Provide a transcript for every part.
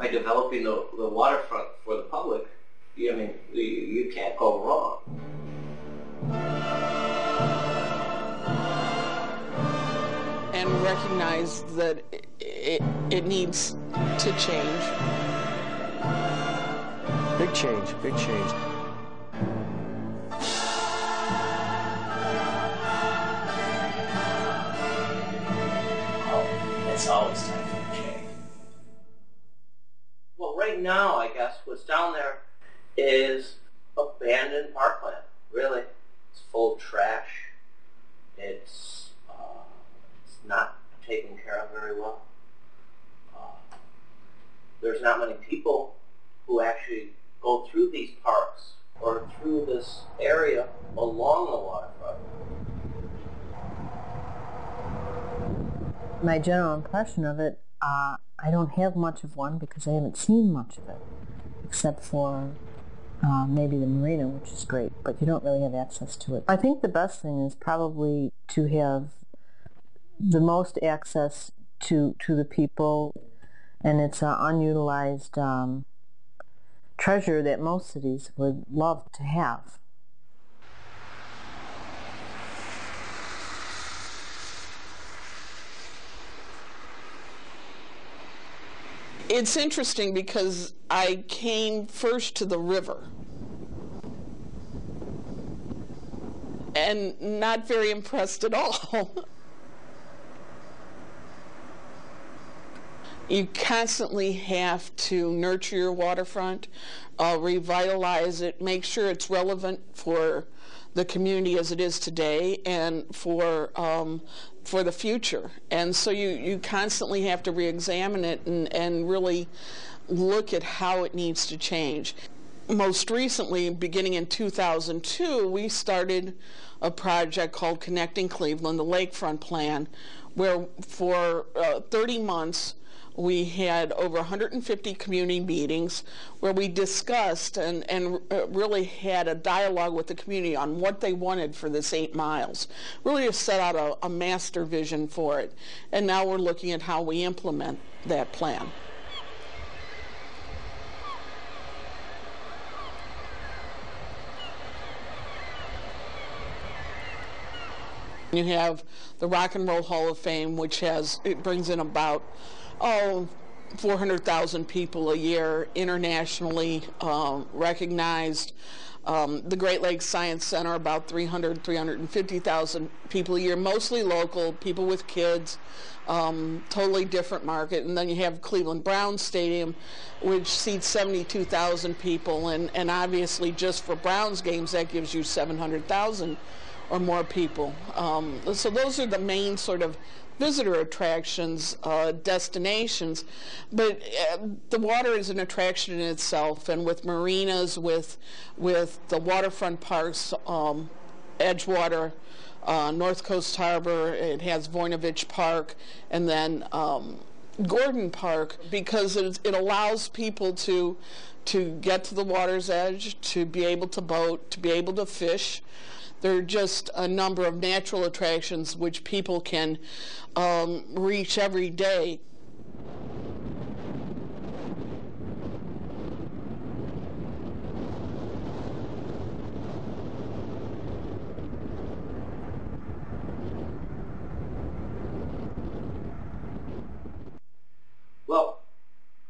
by developing the waterfront for the public, I mean, you can't go wrong. And recognize that it needs to change. Big change, big change. Oh, it's always time for change. Well, right now, I guess, what's down there is abandoned parkland, really. It's full of trash. It's not taken care of very well. There's not many people who actually go through these parks or through this area along the waterfront. My general impression of it, I don't have much of one because I haven't seen much of it, except for maybe the marina, which is great, but you don't really have access to it. I think the best thing is probably to have the most access to the people, and it's an unutilized treasure that most cities would love to have. It's interesting because I came first to the river and not very impressed at all. You constantly have to nurture your waterfront, revitalize it, make sure it's relevant for the community as it is today and for the future. And so you constantly have to re-examine it and really look at how it needs to change. Most recently, beginning in 2002, we started a project called Connecting Cleveland, the Lakefront Plan, where for 30 months we had over 150 community meetings where we discussed and really had a dialogue with the community on what they wanted for this 8 miles. Really to set out a master vision for it. And now we're looking at how we implement that plan. You have the Rock and Roll Hall of Fame, which brings in about 400,000 people a year, internationally recognized. The Great Lakes Science Center, about 350,000 people a year, mostly local, people with kids, totally different market. And then you have Cleveland Browns Stadium, which seats 72,000 people, and obviously just for Browns games, that gives you 700,000 or more people. So those are the main sort of visitor attractions, destinations, but the water is an attraction in itself, and with marinas, with the waterfront parks, Edgewater, North Coast Harbor, it has Voinovich Park, and then Gordon Park, because it allows people to get to the water's edge, to be able to boat, to be able to fish. There are just a number of natural attractions which people can reach every day. Well,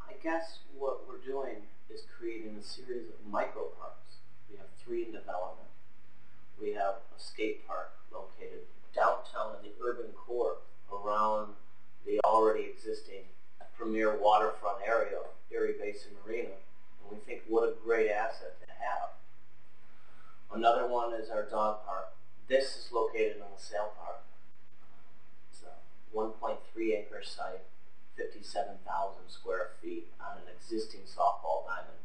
I guess what we're doing is creating a series of micro parks. We have 3 in development. We have a skate park located downtown in the urban core around the already existing premier waterfront area of Erie Basin Marina. And we think what a great asset to have. Another one is our dog park. This is located in the Sail Park. It's a 1.3 acre site, 57,000 square feet on an existing softball diamond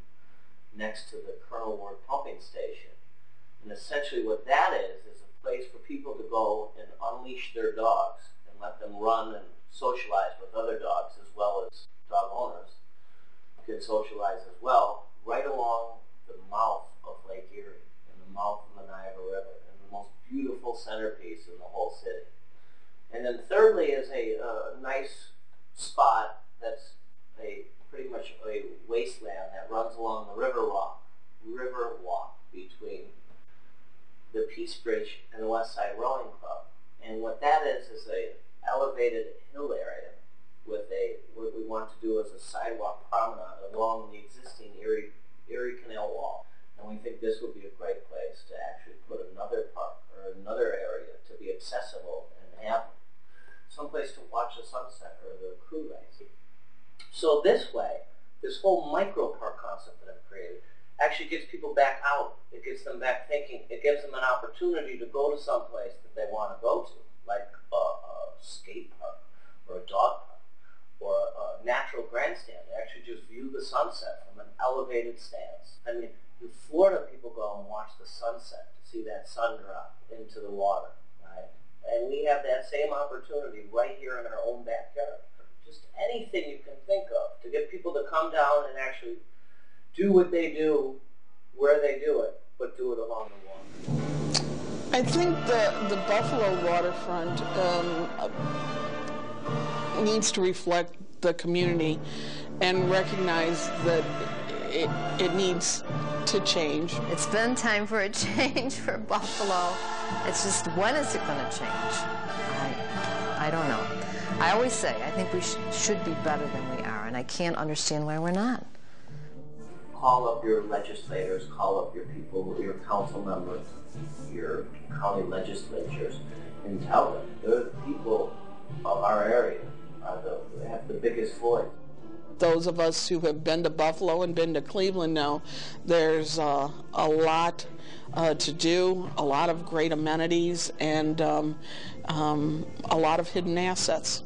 next to the Colonel Ward pumping station. And essentially what that is a place for people to go and unleash their dogs and let them run and socialize with other dogs as well as dog owners can socialize as well, right along the mouth of Lake Erie and the mouth of the Niagara River, and the most beautiful centerpiece in the whole city. And then thirdly is a nice spot that's a pretty much a wasteland that runs along the river walk between the Peace Bridge and the West Side Rowing Club. And what that is a elevated hill area with what we want to do is a sidewalk promenade along the existing Erie Canal Wall. And we think this would be a great place to actually put another park or another area to be accessible and have someplace to watch the sunset or the crew race. So this way, this whole micro park concept that I've created actually gets people back out. It gets them back thinking. It gives them an opportunity to go to some place that they want to go to, like a skate park or a dog park or a natural grandstand. They actually just view the sunset from an elevated stance. I mean, in Florida, people go and watch the sunset to see that sun drop into the water, right? And we have that same opportunity right here in our own backyard. Just anything you can think of to get people to come down and actually do what they do, where they do it, but do it along the water. I think the Buffalo waterfront needs to reflect the community and recognize that it needs to change. It's been time for a change for Buffalo. It's just, when is it going to change? I don't know. I always say, I think we should be better than we are, and I can't understand why we're not. Call up your legislators, call up your people, your council members, your county legislatures, and tell them they're the people of our area they have the biggest voice. Those of us who have been to Buffalo and been to Cleveland know there's a lot to do, a lot of great amenities, and a lot of hidden assets.